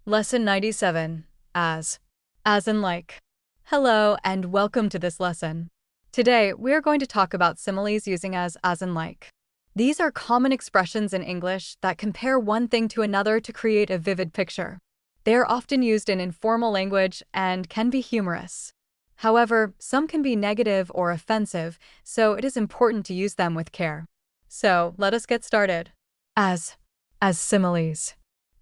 Lesson 97. As in like. Hello and welcome to this lesson. Today, we are going to talk about similes using as in like. These are common expressions in English that compare one thing to another to create a vivid picture. They are often used in informal language and can be humorous. However, some can be negative or offensive, so it is important to use them with care. So, let us get started. As similes.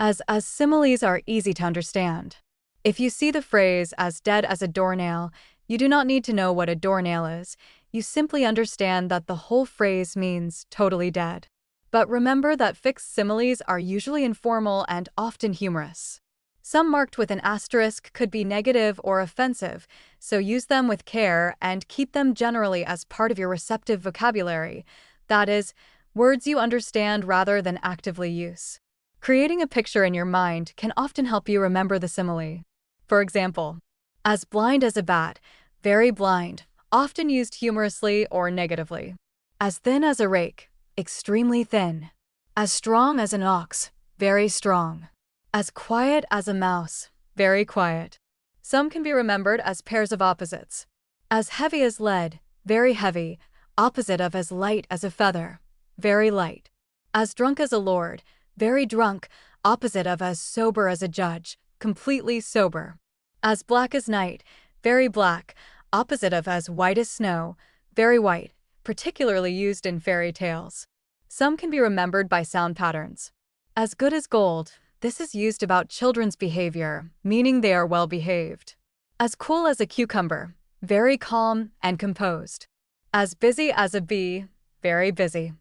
As similes are easy to understand. If you see the phrase as dead as a doornail, you do not need to know what a doornail is. You simply understand that the whole phrase means totally dead. But remember that fixed similes are usually informal and often humorous. Some marked with an asterisk could be negative or offensive, so use them with care and keep them generally as part of your receptive vocabulary. That is, words you understand rather than actively use. Creating a picture in your mind can often help you remember the simile. For example, as blind as a bat, very blind, often used humorously or negatively. As thin as a rake, extremely thin. As strong as an ox, very strong. As quiet as a mouse, very quiet. Some can be remembered as pairs of opposites. As heavy as lead, very heavy, opposite of as light as a feather, very light. As drunk as a lord, very drunk, opposite of as sober as a judge, completely sober. As black as night, very black, opposite of as white as snow, very white, particularly used in fairy tales. Some can be remembered by sound patterns. As good as gold, this is used about children's behavior, meaning they are well behaved. As cool as a cucumber, very calm and composed. As busy as a bee, very busy.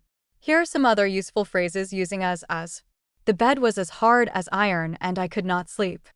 Here are some other useful phrases using as. The bed was as hard as iron and I could not sleep.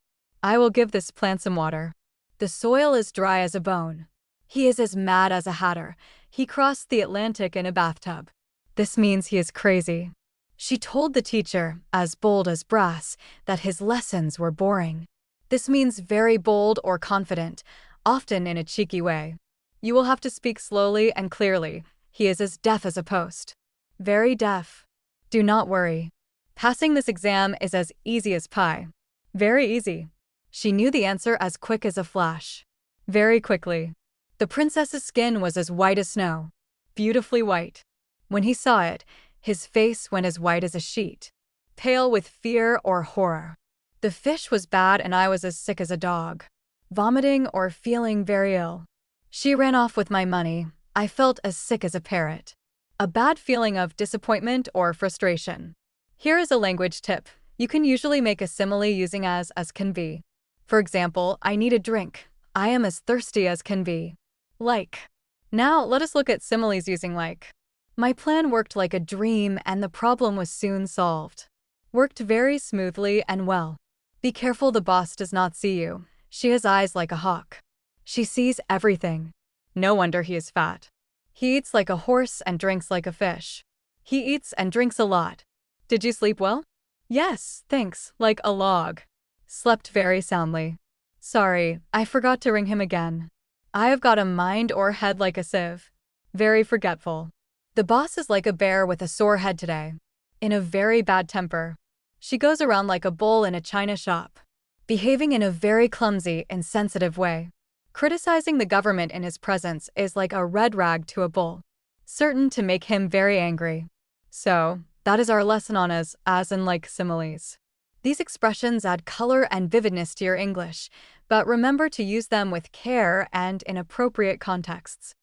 I will give this plant some water. The soil is dry as a bone. He is as mad as a hatter. He crossed the Atlantic in a bathtub. This means he is crazy. She told the teacher, as bold as brass, that his lessons were boring. This means very bold or confident, often in a cheeky way. You will have to speak slowly and clearly. He is as deaf as a post. Very deaf. Do not worry. Passing this exam is as easy as pie. Very easy. She knew the answer as quick as a flash. Very quickly. The princess's skin was as white as snow. Beautifully white. When he saw it, his face went as white as a sheet. Pale with fear or horror. The fish was bad and I was as sick as a dog. Vomiting or feeling very ill. She ran off with my money. I felt as sick as a parrot. A bad feeling of disappointment or frustration. Here is a language tip. You can usually make a simile using as can be. For example, I need a drink. I am as thirsty as can be. Like. Now, let us look at similes using like. My plan worked like a dream and the problem was soon solved. Worked very smoothly and well. Be careful the boss does not see you. She has eyes like a hawk. She sees everything. No wonder he is fat. He eats like a horse and drinks like a fish. He eats and drinks a lot. Did you sleep well? Yes, thanks, like a log. Slept very soundly. Sorry, I forgot to ring him again. I have got a mind or head like a sieve. Very forgetful. The boss is like a bear with a sore head today. In a very bad temper. She goes around like a bull in a china shop. Behaving in a very clumsy, insensitive way. Criticizing the government in his presence is like a red rag to a bull. Certain to make him very angry. So, that is our lesson on as and like similes. These expressions add color and vividness to your English, but remember to use them with care and in appropriate contexts.